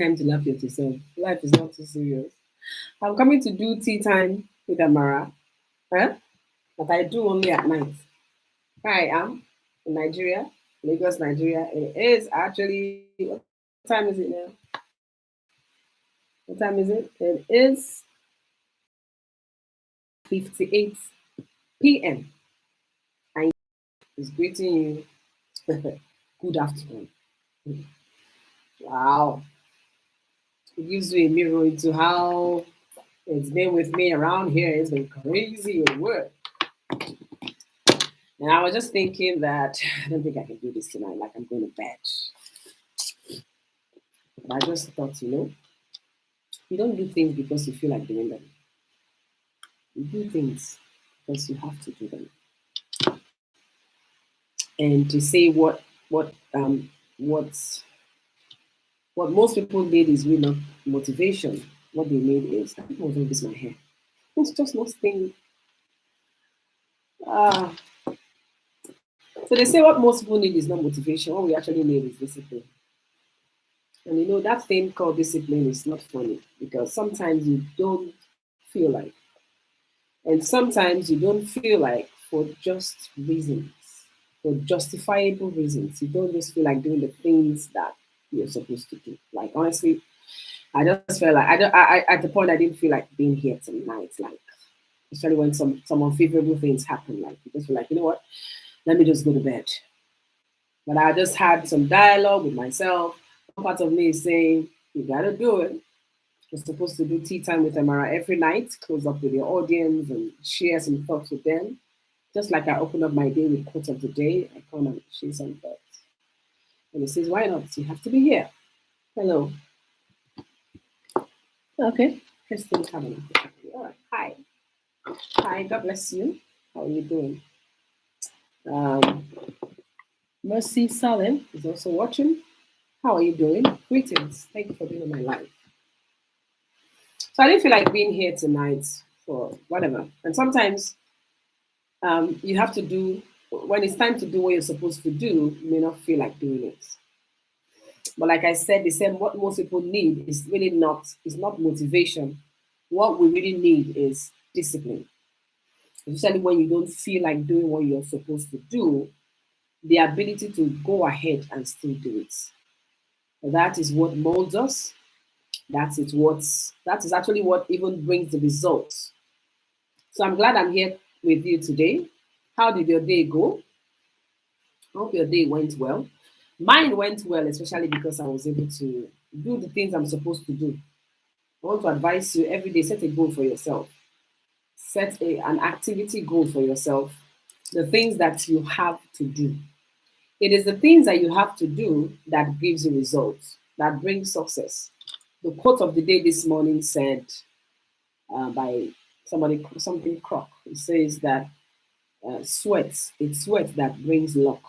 Time to laugh at yourself. Life is not too serious. I'm coming to do tea time with Amara, huh? But I do only at night. Here I am in Nigeria, Lagos, Nigeria. It is actually, what time is it now? What time is it? It is 58 p.m. And is greeting you. Good afternoon. Wow. It gives you a mirror into how it's been with me around here. It's been crazy at work. And I was just thinking that I don't think I can do this tonight. Like I'm going to bed. But I just thought, you don't do things because you feel like doing them. You do things because you have to do them. And to say what's what most people need is really not motivation. What they need is I think I was going to this my hair. It's just not staying. Ah, so they say what most people need is not motivation. What we actually need is discipline. And that thing called discipline is not funny because sometimes you don't feel like, and sometimes you don't feel like for just reasons, for justifiable reasons. You don't just feel like doing the things that you're supposed to do. Like honestly, I just felt like I don't. At the point I didn't feel like being here tonight. Like especially when some unfavorable things happen. Like you just feel like what, let me just go to bed. But I just had some dialogue with myself. One part of me is saying, you gotta do it. You're supposed to do tea time with Amara every night, close up with your audience and share some thoughts with them. Just like I open up my day with quotes of the day, I come and share some thoughts. And he says, why not? You have to be here. Hello. Okay. Kristen coming. All right. Hi. Hi. God bless you. How are you doing? Um, Mercy Salim is also watching. How are you doing? Greetings. Thank you for being on my live. So I didn't feel like being here tonight for whatever. And sometimes you have to do, when it's time to do what you're supposed to do, you may not feel like doing it. But like I said, they said what most people need is really not, is not motivation. What we really need is discipline. Especially when you don't feel like doing what you're supposed to do, the ability to go ahead and still do it. That is what molds us. That is actually what even brings the results. So I'm glad I'm here with you today. How did your day go? I hope your day went well. Mine went well, especially because I was able to do the things I'm supposed to do. I want to advise you every day set a goal for yourself. An activity goal for yourself. The things that you have to do. It is the things that you have to do that gives you results, that brings success. The quote of the day this morning said by something Croc. It says that it's sweat that brings luck.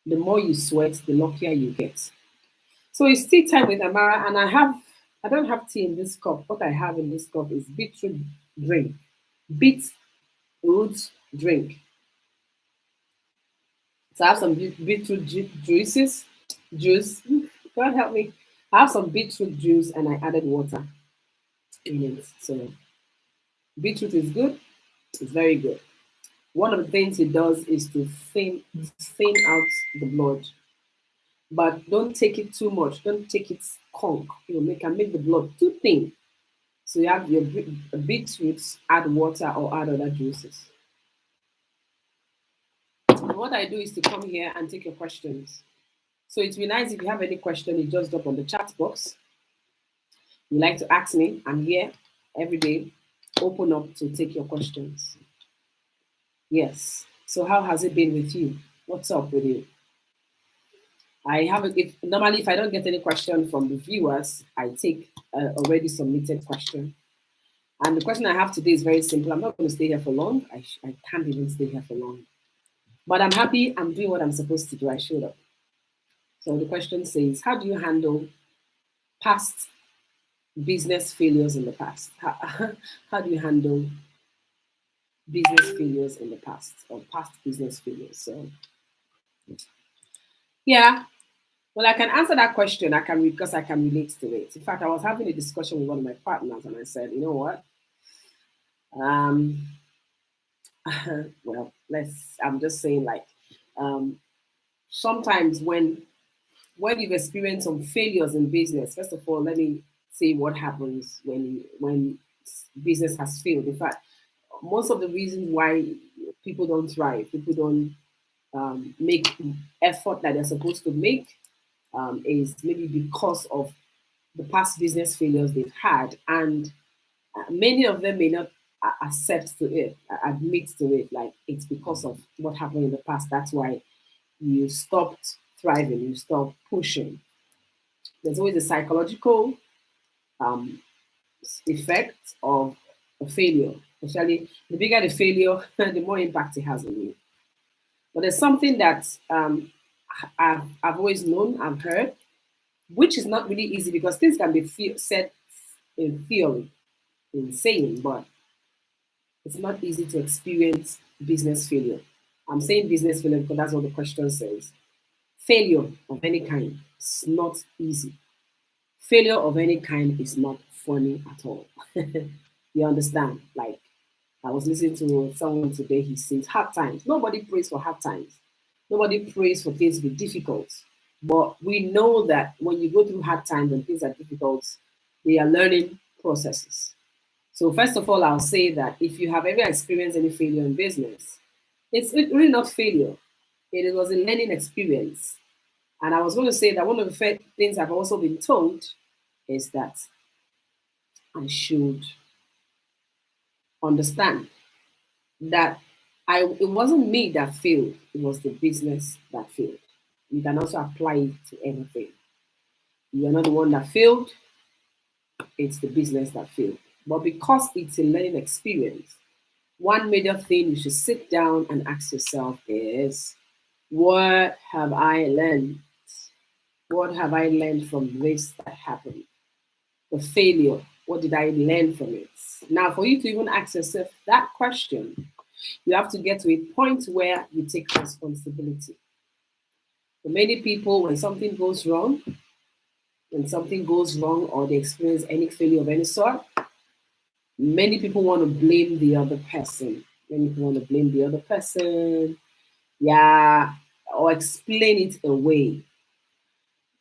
The more you sweat, the luckier you get. So it's tea time with Amara, and I don't have tea in this cup. What I have in this cup is beetroot drink. Beetroot drink. So I have some beetroot juice. God help me. I have some beetroot juice and I added water in it. So beetroot is good. It's very good. One of the things it does is to thin out the blood, but don't take it too much. Don't take it conk. Make the blood too thin. So you have your beetroots, add water or add other juices. And what I do is to come here and take your questions. So it'd be nice if you have any question, you just drop on the chat box. You like to ask me, I'm here every day, open up to take your questions. Yes. So how has it been with you? What's up with you? I have if normally if I don't get any question from the viewers, I take already submitted question. And the question I have today is very simple. I'm not going to stay here for long. I can't even stay here for long. But I'm happy I'm doing what I'm supposed to do. I showed up. So the question says, how do you handle past business failures in the past? How do you handle business failures in the past or past business failures? So, yeah. Well, I can answer that question. I can because I can relate to it. In fact, I was having a discussion with one of my partners, and I said, you know what? Um, well, let's. I'm just saying, like, um, sometimes when you've experienced some failures in business, first of all, let me say what happens when business has failed. In fact, most of the reasons why people don't thrive, people don't make effort that they're supposed to make, is maybe because of the past business failures they've had, and many of them may not accept to it, admit to it, like it's because of what happened in the past. That's why you stopped thriving, you stopped pushing. There's always a psychological um, effect of a failure. Especially the bigger the failure, the more impact it has on you. But there's something that I've always known, I've heard, which is not really easy because things can be said in theory, in saying, but it's not easy to experience business failure. I'm saying business failure because that's what the question says. Failure of any kind is not easy. Failure of any kind is not funny at all. You understand? Like, I was listening to someone today, he says, hard times. Nobody prays for hard times. Nobody prays for things to be difficult. But we know that when you go through hard times and things are difficult, they are learning processes. So, first of all, I'll say that if you have ever experienced any failure in business, it's really not failure. It was a learning experience. And I was going to say that one of the things I've also been told is that I should understand that it wasn't me that failed, it was the business that failed. You can also apply it to anything. You're not the one that failed, it's the business that failed. But because it's a learning experience, one major thing you should sit down and ask yourself is, what have I learned? What have I learned from this that happened? The failure, what did I learn from it? Now, for you to even ask yourself that question, you have to get to a point where you take responsibility. For many people, when something goes wrong or they experience any failure of any sort, many people want to blame the other person. Many people want to blame the other person, yeah, or explain it away.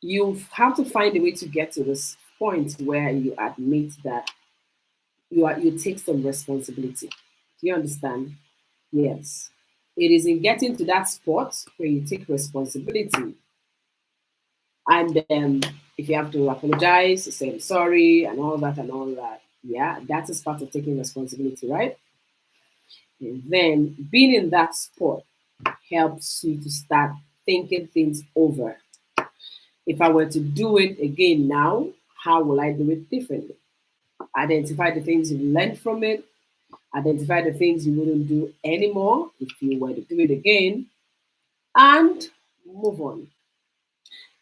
You have to find a way to get to this point where you admit that you take some responsibility. Do you understand? Yes. It is in getting to that spot where you take responsibility. And if you have to apologize, say I'm sorry, and all that, yeah, that is part of taking responsibility, right? And then being in that spot helps you to start thinking things over. If I were to do it again now, how will I do it differently? Identify the things you learned from it, identify the things you wouldn't do anymore if you were to do it again, and move on.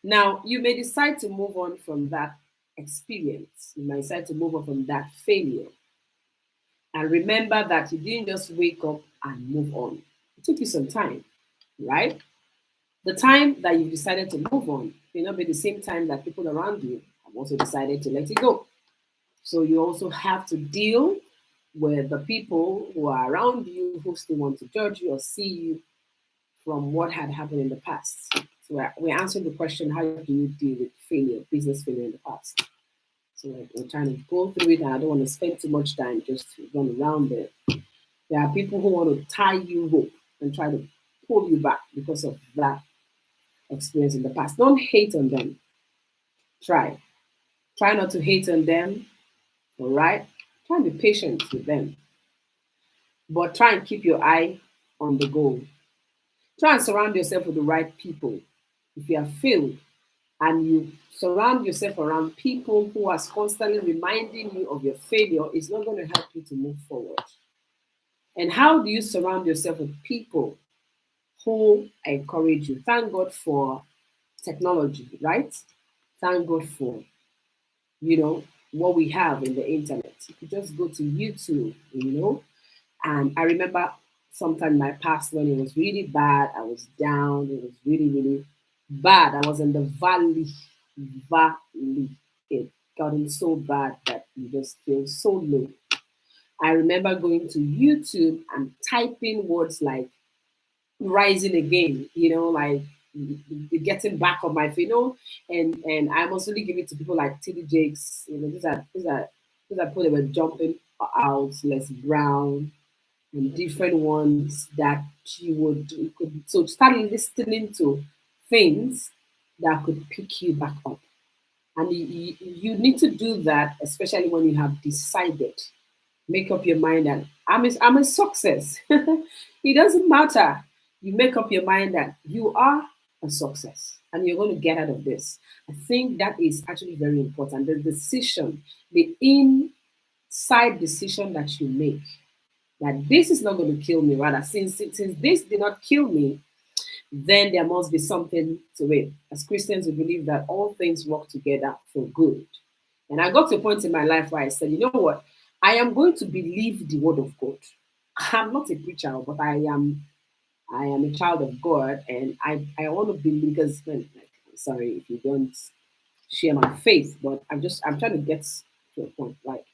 Now, you may decide to move on from that experience. You may decide to move on from that failure. And remember that you didn't just wake up and move on. It took you some time, right? The time that you decided to move on may not be the same time that people around you have also decided to let it go. So you also have to deal with the people who are around you who still want to judge you or see you from what had happened in the past. So we're answering the question, how do you deal with failure, business failure in the past? So we're trying to go through it, and I don't want to spend too much time just to run around it. There are people who want to tie you up and try to pull you back because of that experience in the past. Don't hate on them. Try. Try not to hate on them, all right? Try and be patient with them, but try and keep your eye on the goal. Try and surround yourself with the right people. If you have failed and you surround yourself around people who are constantly reminding you of your failure, it's not going to help you to move forward. And how do you surround yourself with people who encourage you? Thank God for technology, right? Thank God for, what we have in the internet. You could just go to YouTube, and I remember sometime in my past when it was really bad, I was down, it was really, really. bad. I was in the valley. Valley. It gotten so bad that you just feel so low. I remember going to YouTube and typing words like rising again, like the getting back on my feet, and I must really give it to people like TD Jakes, these are people that were jumping out, Les Brown, and different ones that you could so start listening to things that could pick you back up. And you need to do that, especially when you have decided. Make up your mind that I'm a success. It doesn't matter. You make up your mind that you are a success and you're going to get out of this. I think that is actually very important. The decision, the inside decision that you make, that this is not going to kill me, rather, since this did not kill me, then there must be something to it. As Christians, we believe that all things work together for good. And I got to a point in my life where I said, you know what? I am going to believe the word of God. I'm not a preacher, but I am a child of God, and I want to believe because sorry if you don't share my faith, but I'm trying to get to a point. Like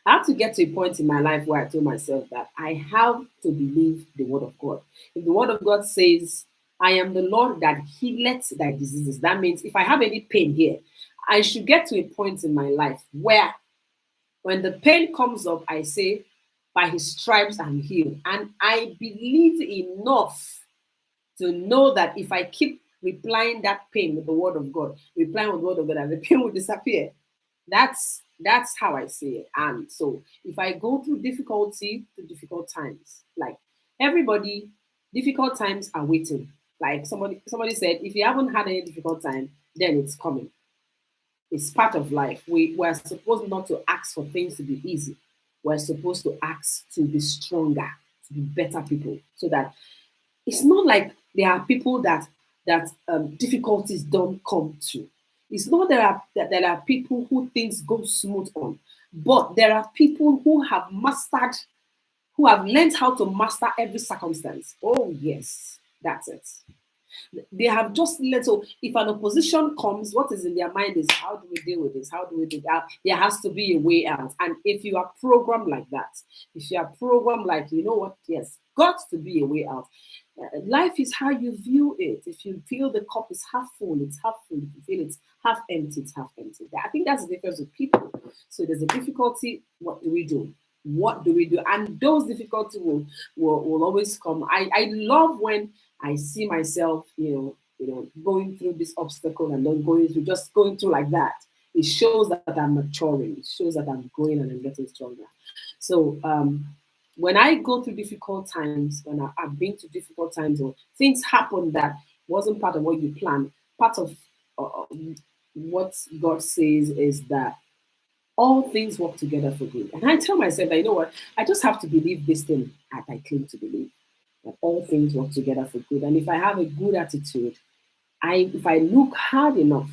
I have to get to a point in my life where I told myself that I have to believe the word of God. If the word of God says, I am the Lord that healeth thy diseases, that means if I have any pain here, I should get to a point in my life where when the pain comes up, I say, by his stripes I'm healed. And I believe enough to know that if I keep replying that pain with the word of God, replying with the word of God, and the pain will disappear. That's how I see it. And so if I go through difficulty to difficult times, like everybody, difficult times are waiting. Like somebody said, if you haven't had any difficult time, then it's coming. It's part of life. We're supposed not to ask for things to be easy. We're supposed to ask to be stronger, to be better people, so that it's not like there are people that difficulties don't come to. It's not that there are people who things go smooth on, but there are people who have mastered, who have learned how to master every circumstance. Oh yes, that's it. They have just learned. So if an opposition comes, what is in their mind is how do we deal with this? How do we do that? There has to be a way out. And if you are programmed like that, if you are programmed like, you know what, yes, got to be a way out. Life is how you view it. If you feel the cup is half full, it's half full. If you feel it's half empty, it's half empty. I think that's the difference with people. So there's a difficulty. What do we do? What do we do? And those difficulties will always come. I love when I see myself, going through this obstacle and not going through, just going through like that. It shows that I'm maturing. It shows that I'm growing and I'm getting stronger. So when I go through difficult times, when I've been to difficult times or things happen that wasn't part of what you planned, part of what God says is that all things work together for good. And I tell myself that, you know what, I just have to believe this thing that I claim to believe, that all things work together for good. And if I have a good attitude, if I look hard enough,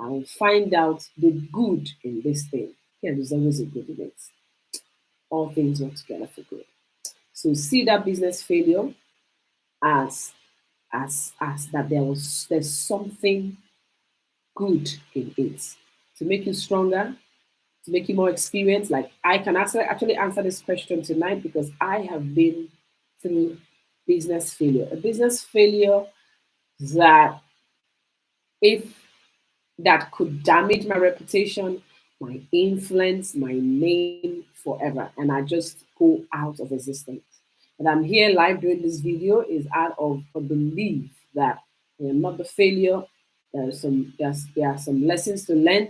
I'll find out the good in this thing. Yeah, there's always a good in it. All things work together for good. So see that business failure as as that there's something good in it to make you stronger, to make you more experienced. Like I can actually answer this question tonight because I have been through business failure. A business failure that if that could damage my reputation, my influence, my name forever. And I just go out of existence. And I'm here live doing this video is out of a belief that I am not the failure. There are some lessons to learn.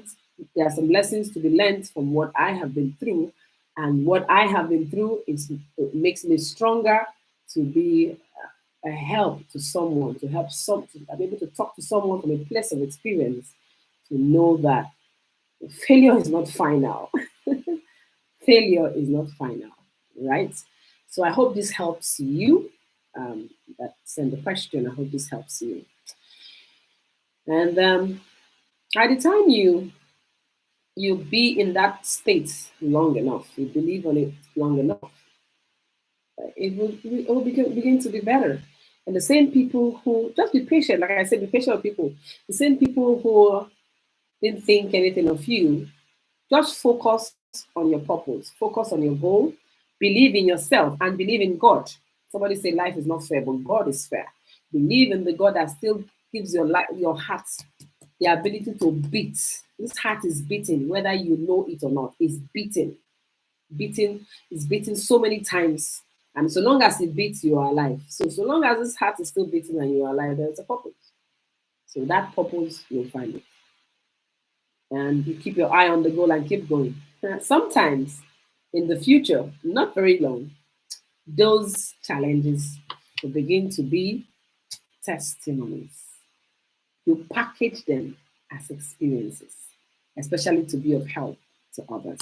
There are some lessons to be learned from what I have been through. And what I have been through it makes me stronger to be a help to someone, to help to be able to talk to someone from a place of experience to know that failure is not final. Failure is not final, right? So I hope this helps you. That send the question. I hope this helps you. And by the time you be in that state long enough, you believe on it long enough, it will begin to be better. And the same people who, just be patient, like I said, be patient with people. The same people who didn't think anything of you, just focus on your purpose, focus on your goal, believe in yourself, and believe in God. Somebody say life is not fair, but God is fair. Believe in the God that still gives your life, your heart, the ability to beat. This heart is beating, whether you know it or not. It's beating, beating, it's beating so many times. And so long as it beats, you are alive. So long as this heart is still beating and you are alive, there's a purpose. So that purpose, you'll find it. And you keep your eye on the goal and keep going. Sometimes in the future, not very long, those challenges will begin to be testimonies. You package them as experiences, especially to be of help to others.